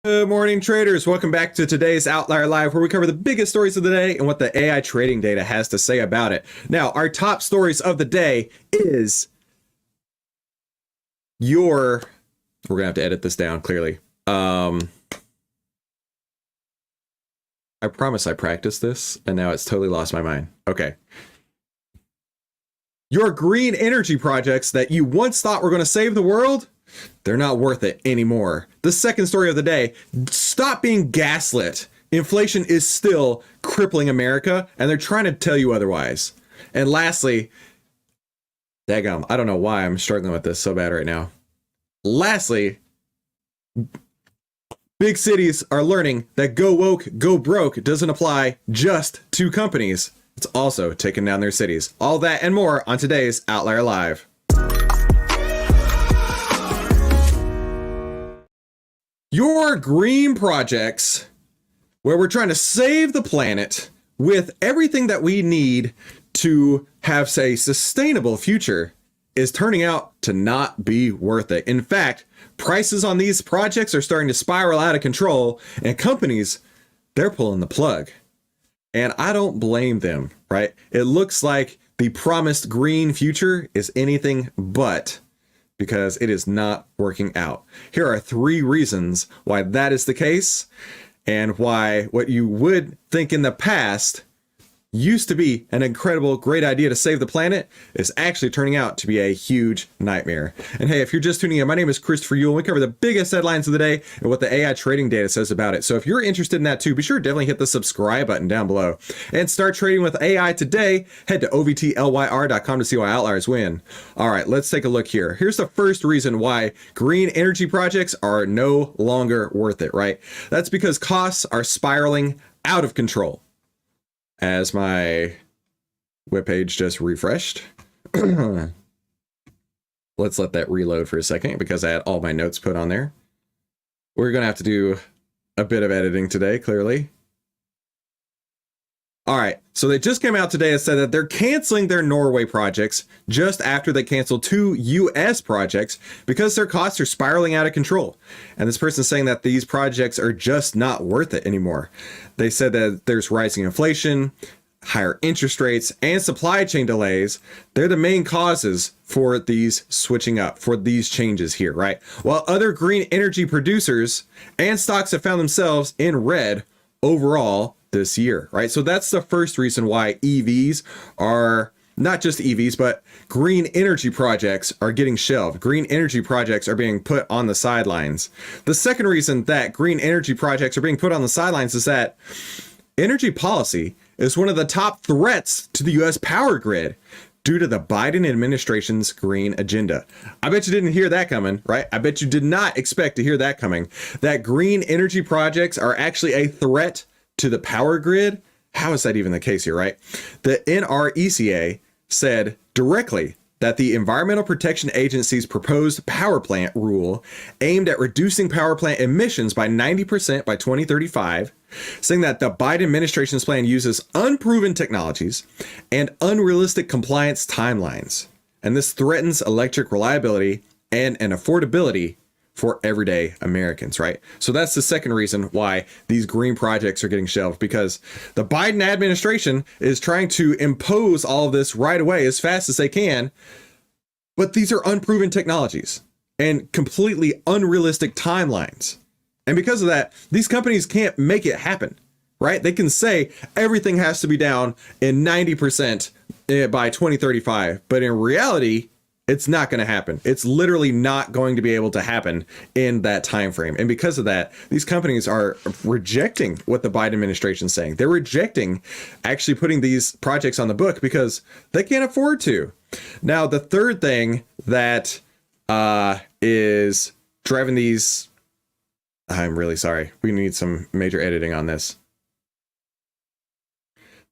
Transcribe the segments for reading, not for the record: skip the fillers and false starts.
Good morning, traders. Welcome back to today's Outlier Live, where we cover the biggest stories of the day and what the AI trading data has to say about it. Now, our top stories of the day is we're gonna have to edit this down clearly. I promise I practiced this and now it's totally lost my mind. Okay. Your green energy projects that you once thought were going to save the world, they're not worth it anymore. The second story of the day, stop being gaslit. Inflation is still crippling America, and they're trying to tell you otherwise. And lastly, daggum, I don't know why I'm struggling with this so bad right now. Lastly, big cities are learning that go woke, go broke doesn't apply just to companies. It's also taking down their cities. All that and more on today's Outlier Live. Your green projects, where we're trying to save the planet with everything that we need to have, say, sustainable future, is turning out to not be worth it. In fact, prices on these projects are starting to spiral out of control, and companies, they're pulling the plug. And I don't blame them, right? It looks like the promised green future is anything but, because it is not working out. Here are 3 reasons why that is the case, and why what you would think in the past used to be an incredible, great idea to save the planet is actually turning out to be a huge nightmare. And hey, if you're just tuning in, my name is Christopher Yule, and we cover the biggest headlines of the day and what the AI trading data says about it. So if you're interested in that too, be sure to definitely hit the subscribe button down below and start trading with AI today. Head to OVTLYR.com to see why outliers win. All right, let's take a look here. Here's the first reason why green energy projects are no longer worth it, right? That's because costs are spiraling out of control. As my webpage just refreshed. Let's let that reload for a second because I had all my notes put on there. We're going to have to do a bit of editing today, clearly. All right, so they just came out today and said that they're canceling their Norway projects just after they canceled 2 US projects because their costs are spiraling out of control. And this person's saying that these projects are just not worth it anymore. They said that there's rising inflation, higher interest rates, and supply chain delays. They're the main causes for these switching up, for these changes here, right? While other green energy producers and stocks have found themselves in red overall this year, right? So that's the first reason why EVs are not just EVs, but green energy projects are getting shelved. Green energy projects are being put on the sidelines. The second reason that green energy projects are being put on the sidelines is that energy policy is one of the top threats to the US power grid due to the Biden administration's green agenda. I bet you didn't hear that coming, right? I bet you did not expect to hear that coming. That green energy projects are actually a threat to the power grid. How is that even the case here, right? The NRECA said directly that the Environmental Protection Agency's proposed power plant rule aimed at reducing power plant emissions by 90% by 2035, saying that the Biden administration's plan uses unproven technologies and unrealistic compliance timelines. And this threatens electric reliability and affordability for everyday Americans, right? So that's the second reason why these green projects are getting shelved, because the Biden administration is trying to impose all of this right away as fast as they can. But these are unproven technologies and completely unrealistic timelines. And because of that, these companies can't make it happen, right? They can say everything has to be down in 90% by 2035, but in reality, it's not going to happen. It's literally not going to be able to happen in that time frame. And because of that, these companies are rejecting what the Biden administration is saying. They're rejecting actually putting these projects on the book because they can't afford to. Now, the third thing that is driving these, I'm really sorry. We need some major editing on this.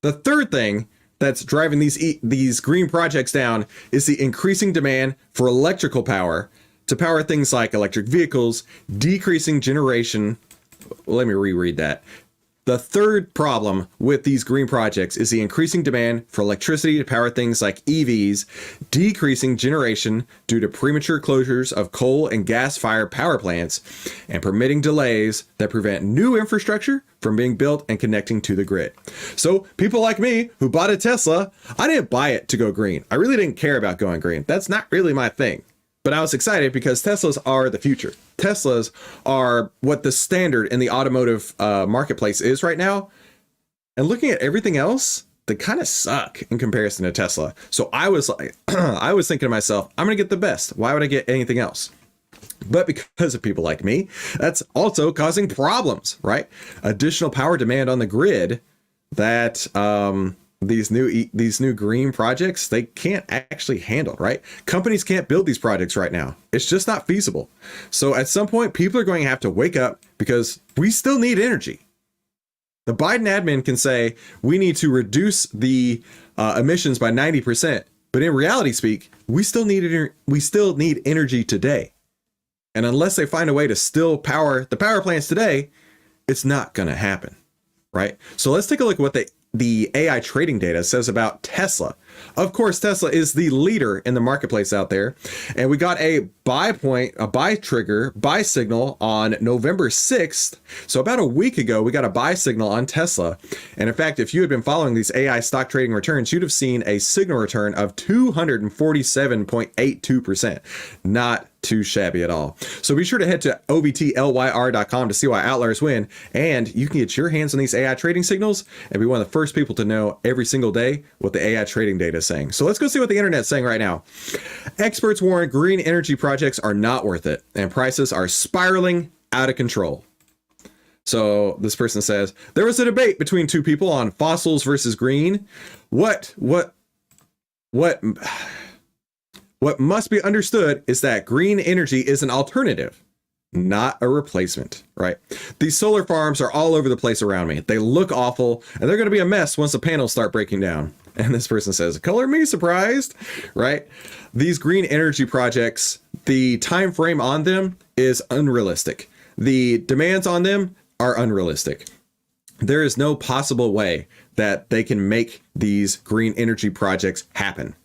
The third thing that's driving these green projects down is the increasing demand for electrical power to power things like electric vehicles, decreasing generation. Let me reread that. The third problem with these green projects is the increasing demand for electricity to power things like EVs, decreasing generation due to premature closures of coal and gas-fired power plants, and permitting delays that prevent new infrastructure from being built and connecting to the grid. So people like me who bought a Tesla, I didn't buy it to go green. I really didn't care about going green. That's not really my thing. But I was excited because Teslas are the future. Teslas are what the standard in the automotive marketplace is right now. And looking at everything else, they kind of suck in comparison to Tesla. So I was like, I was thinking to myself, I'm going to get the best. Why would I get anything else? But because of people like me, that's also causing problems, right? Additional power demand on the grid that these new green projects, they can't actually handle, right? Companies can't build these projects right now. It's just not feasible. So at some point, people are going to have to wake up because we still need energy. The Biden admin can say we need to reduce the emissions by 90%, but in reality speak, we still need energy today. And unless they find a way to still power the power plants today, it's not going to happen, right? So let's take a look at what the AI trading data says about Tesla. Of course, Tesla is the leader in the marketplace out there. And we got a buy signal on November 6th. So about a week ago, we got a buy signal on Tesla. And in fact, if you had been following these AI stock trading returns, you'd have seen a signal return of 247.82%. Not too shabby at all. So be sure to head to OVTLYR.com to see why outliers win. And you can get your hands on these AI trading signals and be one of the first people to know every single day what the AI trading data is saying. So let's go see what the internet's saying right now. Experts warn green energy projects are not worth it and prices are spiraling out of control. So this person says, there was a debate between two people on fossils versus green. What must be understood is that green energy is an alternative, not a replacement, right? These solar farms are all over the place around me. They look awful, and they're going to be a mess once the panels start breaking down. And this person says, color me surprised, right? These green energy projects, the time frame on them is unrealistic. The demands on them are unrealistic. There is no possible way that they can make these green energy projects happen.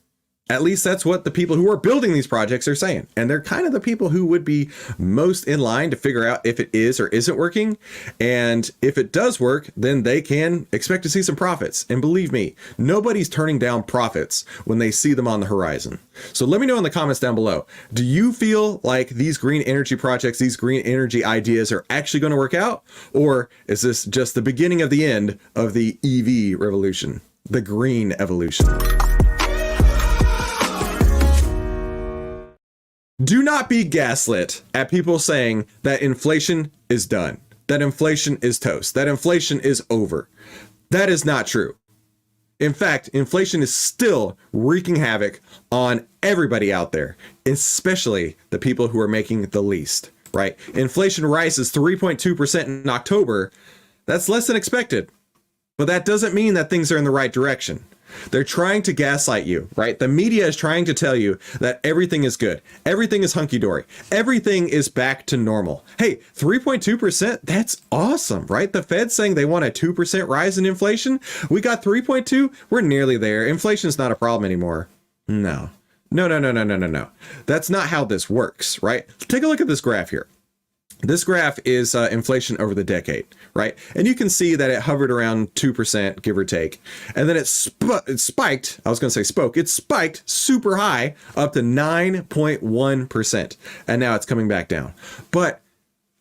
At least that's what the people who are building these projects are saying. And they're kind of the people who would be most in line to figure out if it is or isn't working. And if it does work, then they can expect to see some profits. And believe me, nobody's turning down profits when they see them on the horizon. So let me know in the comments down below. Do you feel like these green energy projects, these green energy ideas are actually going to work out? Or is this just the beginning of the end of the EV revolution, the green evolution? Do not be gaslit at people saying that inflation is done, that inflation is toast, that inflation is over. That is not true. In fact, inflation is still wreaking havoc on everybody out there, especially the people who are making the least, right? Inflation rises 3.2% in October. That's less than expected, but that doesn't mean that things are in the right direction. They're trying to gaslight you, right? The media is trying to tell you that everything is good. Everything is hunky-dory. Everything is back to normal. Hey, 3.2%, that's awesome, right? The Fed's saying they want a 2% rise in inflation. We got 3.2, we're nearly there. Inflation's not a problem anymore. No. That's not how this works, right? Take a look at this graph here. This graph is inflation over the decade, right? And you can see that it hovered around 2%, give or take. And then it spiked, I was going to say spoke, it spiked super high up to 9.1%. And now it's coming back down. But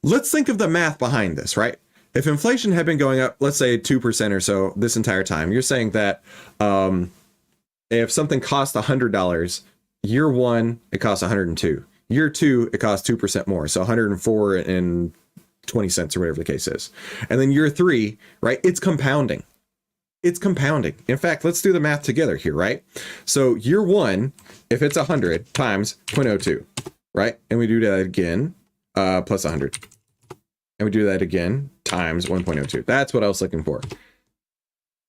let's think of the math behind this, right? If inflation had been going up, let's say 2% or so this entire time, you're saying that if something cost $100, year one, it costs 102. Year two, it costs 2% more. So 104 and 20 cents or whatever the case is. And then year three, right? It's compounding. It's compounding. In fact, let's do the math together here, right? So year one, if it's 100 times 0.02, right? And we do that again, plus 100. And we do that again times 1.02. That's what I was looking for.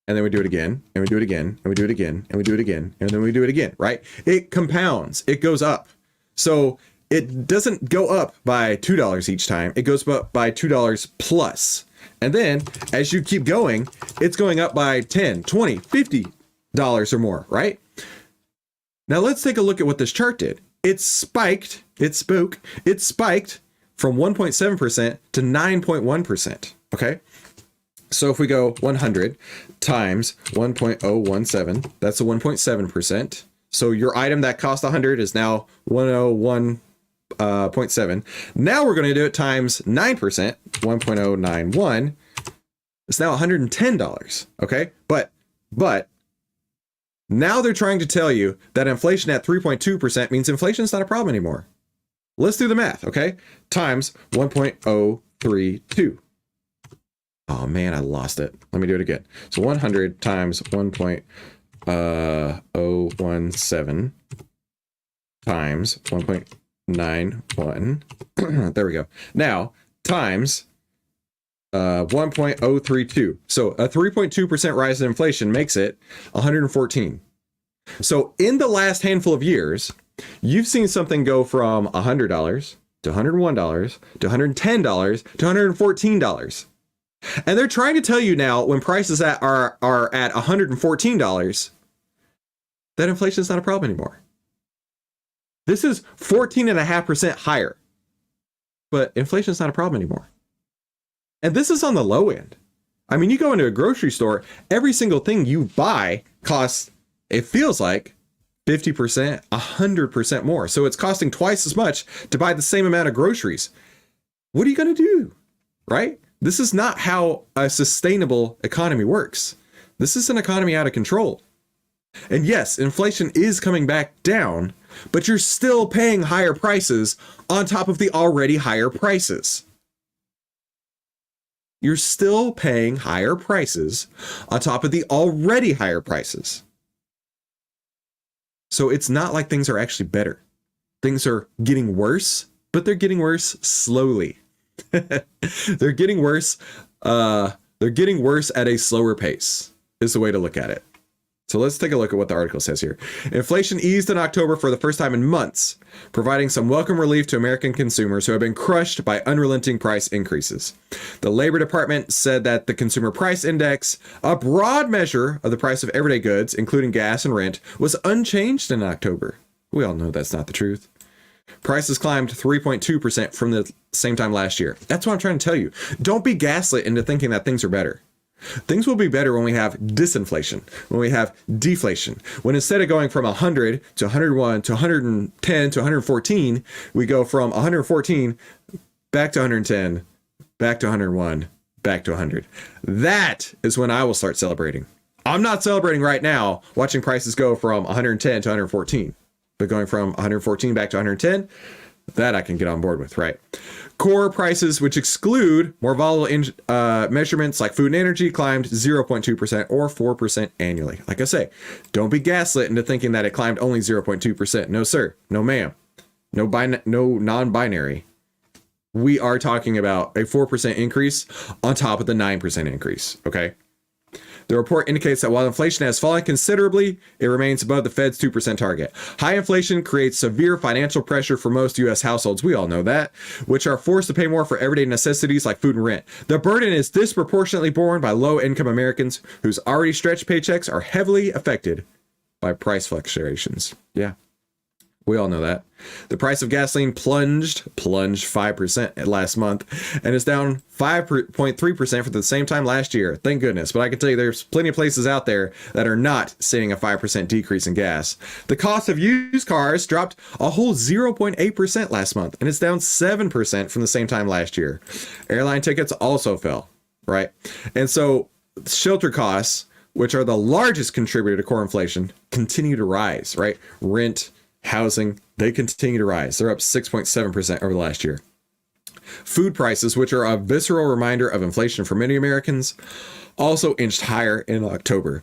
And then we do it again, and we do it again, and we do it again, and we do it again, and then we do it again, right? It compounds. It goes up. So it doesn't go up by $2 each time. It goes up by $2 plus. And then as you keep going, it's going up by 10, 20, $50 or more, right? Now let's take a look at what this chart did. It spiked from 1.7% to 9.1%, okay? So if we go 100 times 1.017, that's a 1.7%. So your item that cost 100 is now 101.7. Now we're going to do it times 9%, 1.091. It's now $110, okay? But now they're trying to tell you that inflation at 3.2% means inflation is not a problem anymore. Let's do the math, okay? Times 1.032. Oh man, I lost it. Let me do it again. So 100 times 1.017 times 1.91. There we go. Now times 1.032. So a 3.2% rise in inflation makes it 114. So in the last handful of years, you've seen something go from $100 to $101 to $110 to $114. And they're trying to tell you now, when prices are at $114, that inflation is not a problem anymore. This is 14.5% higher, but inflation is not a problem anymore. And this is on the low end. I mean, you go into a grocery store, every single thing you buy costs, it feels like 50%, 100% more. So it's costing twice as much to buy the same amount of groceries. What are you going to do, right? This is not how a sustainable economy works. This is an economy out of control. And yes, inflation is coming back down, but you're still paying higher prices on top of the already higher prices. You're still paying higher prices on top of the already higher prices. So it's not like things are actually better. Things are getting worse, but they're getting worse slowly. They're getting worse. They're getting worse at a slower pace is the way to look at it. So let's take a look at what the article says here. Inflation eased in October for the first time in months, providing some welcome relief to American consumers who have been crushed by unrelenting price increases. The Labor Department said that the Consumer Price Index, a broad measure of the price of everyday goods, including gas and rent, was unchanged in October. We all know that's not the truth. Prices climbed 3.2% from the same time last year. That's what I'm trying to tell you. Don't be gaslit into thinking that things are better. Things will be better when we have disinflation, when we have deflation, when instead of going from 100 to 101 to 110 to 114, we go from 114 back to 110, back to 101, back to 100. That is when I will start celebrating. I'm not celebrating right now watching prices go from 110 to 114, but going from 114 back to 110, that I can get on board with, right? Core prices, which exclude more volatile measurements like food and energy, climbed 0.2% or 4% annually. Like I say, don't be gaslit into thinking that it climbed only 0.2%. No, sir. No, ma'am. No non-binary. We are talking about a 4% increase on top of the 9% increase, okay? The report indicates that while inflation has fallen considerably, it remains above the Fed's 2% target. High inflation creates severe financial pressure for most U.S. households, we all know that, which are forced to pay more for everyday necessities like food and rent. The burden is disproportionately borne by low-income Americans whose already stretched paychecks are heavily affected by price fluctuations. Yeah. We all know that. The price of gasoline plunged 5% last month and is down 5.3% for the same time last year. Thank goodness. But I can tell you there's plenty of places out there that are not seeing a 5% decrease in gas. The cost of used cars dropped a whole 0.8% last month, and it's down 7% from the same time last year. Airline tickets also fell, right? And so shelter costs, which are the largest contributor to core inflation, continue to rise, right? Rent, housing, they continue to rise. They're up 6.7% over the last year. Food prices, which are a visceral reminder of inflation for many Americans, also inched higher in October.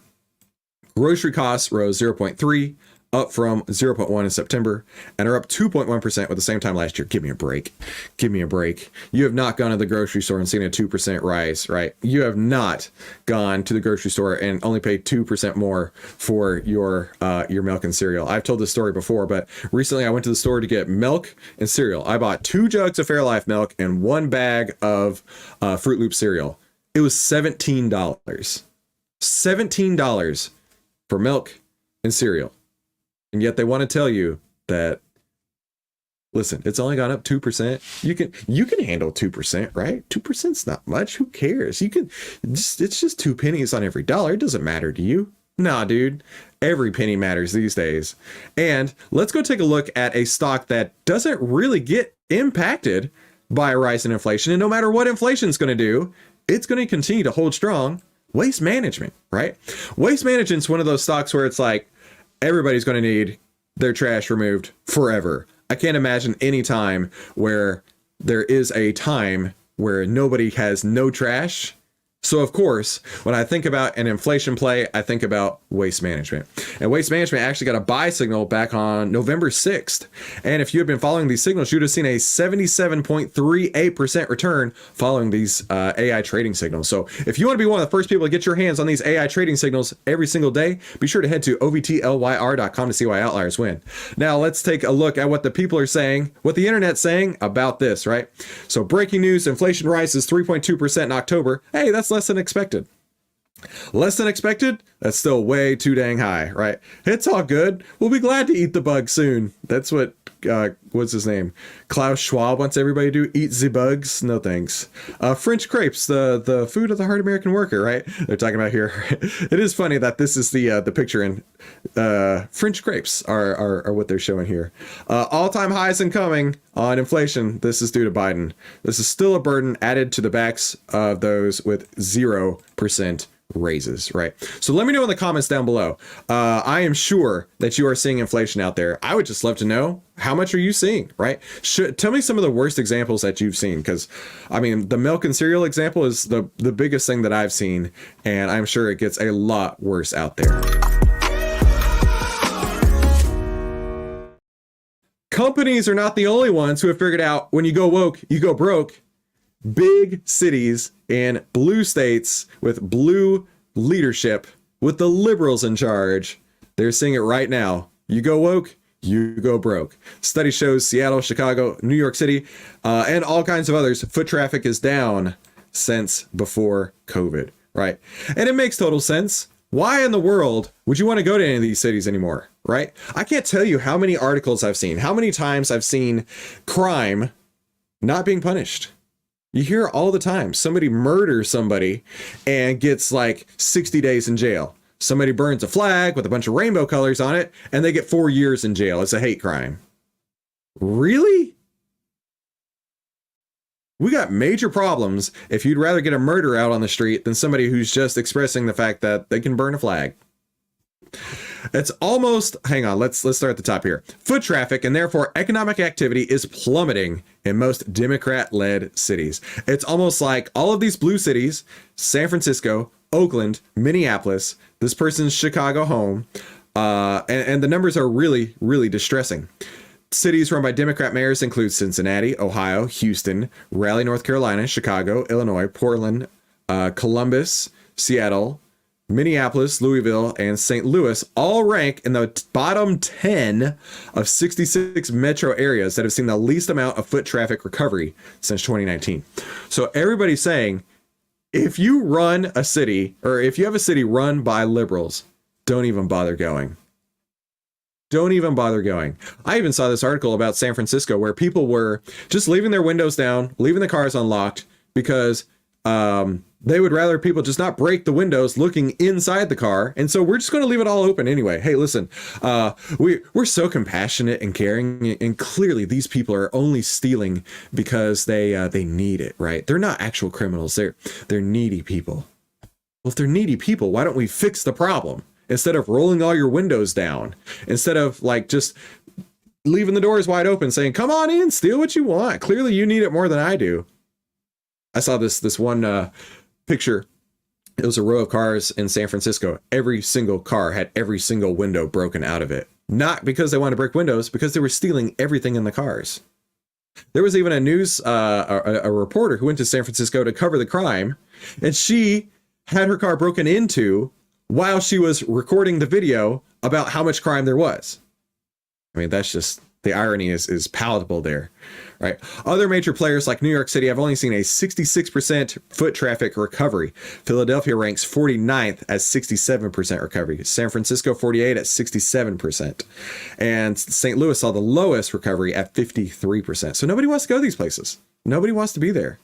Grocery costs rose 0.3, up from 0.1 in September, and are up 2.1% with the same time last year. Give me a break. Give me a break. You have not gone to the grocery store and seen a 2% rise, right? You have not gone to the grocery store and only paid 2% more for your milk and cereal. I've told this story before, but recently I went to the store to get milk and cereal. I bought 2 jugs of Fairlife milk and 1 bag of Fruit Loop cereal. It was $17. $17 for milk and cereal. And yet they want to tell you that, listen, it's only gone up 2%. You can handle 2%, right? 2%'s not much. Who cares? It's just 2 pennies on every dollar. It doesn't matter to you. Nah, dude. Every penny matters these days. And let's go take a look at a stock that doesn't really get impacted by a rise in inflation. And no matter what inflation is going to do, it's going to continue to hold strong. Waste management, right? Waste management's one of those stocks where it's like everybody's going to need their trash removed forever. I can't imagine any time where there is a time where nobody has no trash. So of course, when I think about an inflation play, I think about waste management. And waste management actually got a buy signal back on November 6th. And if you had been following these signals, you'd have seen a 77.38% return following these AI trading signals. So if you want to be one of the first people to get your hands on these AI trading signals every single day, be sure to head to OVTLYR.com to see why outliers win. Now let's take a look at what the people are saying, what the internet's saying about this, right? So breaking news, inflation rises 3.2% in October. Hey, that's less than expected. Less than expected? That's still way too dang high, right? It's all good. We'll be glad to eat the bug soon. That's what, what's his name? Klaus Schwab wants everybody to do. Eat the bugs? No thanks. French crepes, the food of the hard American worker, right? They're talking about here. It is funny that this is the picture, and French crepes are what they're showing here. All-time highs incoming on inflation. This is due to Biden. This is still a burden added to the backs of those with 0% raises, right? So let me know in the comments down below. I am sure that you are seeing inflation out there. I would just love to know, how much are you seeing, right? Tell me some of the worst examples that you've seen, because I mean, the milk and cereal example is the biggest thing that I've seen, and I'm sure it gets a lot worse out there. Companies are not the only ones who have figured out when you go woke, you go broke. Big cities in blue states with blue leadership, with the liberals in charge, they're seeing it right now. You go woke, you go broke. Study shows Seattle, Chicago, New York City, and all kinds of others, foot traffic is down since before COVID, right? And it makes total sense. Why in the world would you want to go to any of these cities anymore, right? I can't tell you how many articles I've seen, how many times I've seen crime not being punished. You hear all the time, somebody murders somebody and gets like 60 days in jail. Somebody burns a flag with a bunch of rainbow colors on it and they get 4 years in jail. It's a hate crime. Really? We got major problems if you'd rather get a murderer out on the street than somebody who's just expressing the fact that they can burn a flag. It's almost, hang on, let's start at the top here. Foot traffic and therefore economic activity is plummeting in most Democrat-led cities. It's almost like all of these blue cities, San Francisco, Oakland, Minneapolis, this person's Chicago home, and the numbers are really, really distressing. Cities run by Democrat mayors include Cincinnati, Ohio, Houston, Raleigh, North Carolina, Chicago, Illinois, Portland, Columbus, Seattle, Minneapolis, Louisville, and St. Louis all rank in the bottom 10 of 66 metro areas that have seen the least amount of foot traffic recovery since 2019. So everybody's saying, if you run a city, or if you have a city run by liberals, don't even bother going. Don't even bother going. I even saw this article about San Francisco where people were just leaving their windows down, leaving the cars unlocked because they would rather people just not break the windows looking inside the car. And so we're just going to leave it all open anyway. Hey, listen, we're so compassionate and caring. And clearly these people are only stealing because they need it, right? They're not actual criminals. They're needy people. Well, if they're needy people, why don't we fix the problem? Instead of rolling all your windows down, instead of like just leaving the doors wide open saying, come on in, steal what you want. Clearly you need it more than I do. I saw this one picture. It was a row of cars in San Francisco. Every single car had every single window broken out of it. Not because they wanted to break windows, because they were stealing everything in the cars. There was even a reporter who went to San Francisco to cover the crime, and she had her car broken into while she was recording the video about how much crime there was. I mean, that's just The irony is palatable there, right? Other major players like New York City have only seen a 66% foot traffic recovery. Philadelphia ranks 49th at 67% recovery. San Francisco 48 at 67%. And St. Louis saw the lowest recovery at 53%. So nobody wants to go to these places. Nobody wants to be there.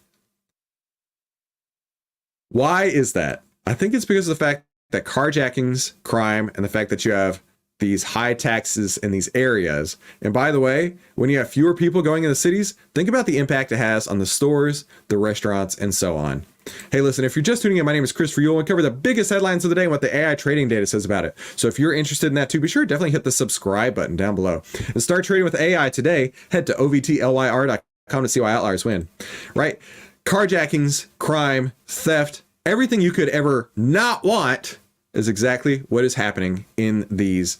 Why is that? I think it's because of the fact that carjackings, crime, and the fact that you have these high taxes in these areas. And by the way, when you have fewer people going in the cities, think about the impact it has on the stores, the restaurants, and so on. Hey, listen, if you're just tuning in, my name is Christopher Yule, and cover the biggest headlines of the day and what the AI trading data says about it. So if you're interested in that too, be sure to definitely hit the subscribe button down below. And start trading with AI today. Head to OVTLYR.com to see why outliers win. Right? Carjackings, crime, theft, everything you could ever not want is exactly what is happening in these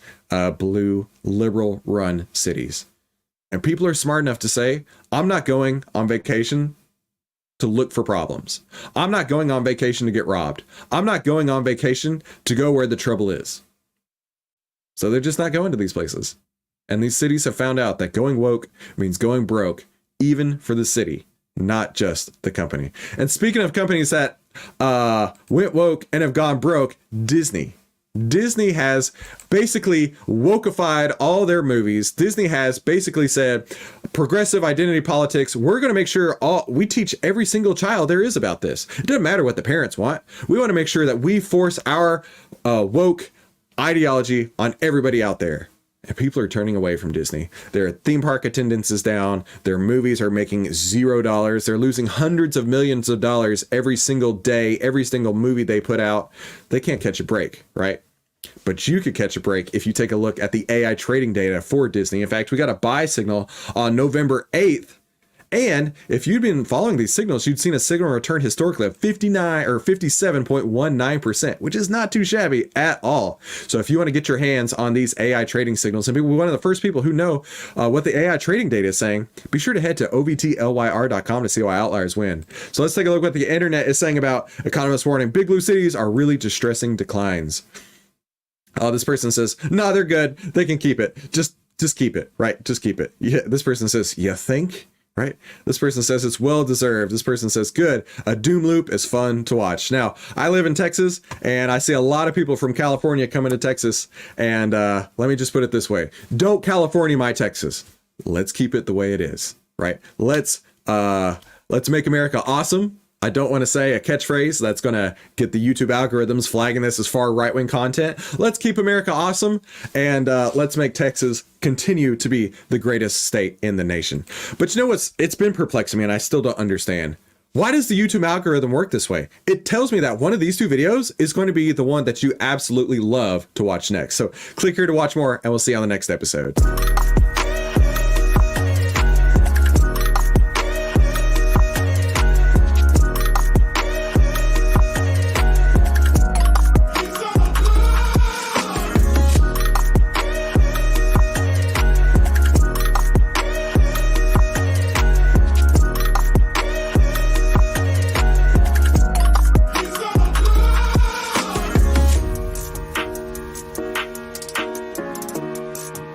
blue liberal run cities. And people are smart enough to say, I'm not going on vacation to look for problems. I'm not going on vacation to get robbed. I'm not going on vacation to go where the trouble is. So they're just not going to these places. And these cities have found out that going woke means going broke, even for the city, not just the company. And speaking of companies that went woke and have gone broke, Disney has basically wokeified all their movies. Disney has basically said, progressive identity politics, we're going to make sure we teach every single child there is about this. It doesn't matter what the parents want. We want to make sure that we force our woke ideology on everybody out there. And people are turning away from Disney. Their theme park attendance is down. Their movies are making $0. They're losing hundreds of millions of dollars every single day, every single movie they put out. They can't catch a break, right? But you could catch a break if you take a look at the AI trading data for Disney. In fact, we got a buy signal on November 8th. And if you'd been following these signals, you'd seen a signal return historically of 59 or 57.19%, which is not too shabby at all. So if you want to get your hands on these AI trading signals and be one of the first people who know what the AI trading data is saying, be sure to head to OVTLYR.com to see why outliers win. So let's take a look at what the internet is saying about economists warning big blue cities are really distressing declines. This person says, no, they're good. They can keep it. Just keep it, right? Just keep it. Yeah. This person says, you think? Right? This person says it's well deserved. This person says, good. A doom loop is fun to watch. Now, I live in Texas and I see a lot of people from California coming to Texas. And let me just put it this way. Don't California my Texas. Let's keep it the way it is. Right? Let's make America awesome. I don't want to say a catchphrase that's going to get the YouTube algorithms flagging this as far right-wing content. Let's keep America awesome, and let's make Texas continue to be the greatest state in the nation. But you know what's? It's been perplexing me, and I still don't understand. Why does the YouTube algorithm work this way? It tells me that one of these two videos is going to be the one that you absolutely love to watch next. So click here to watch more, and we'll see you on the next episode.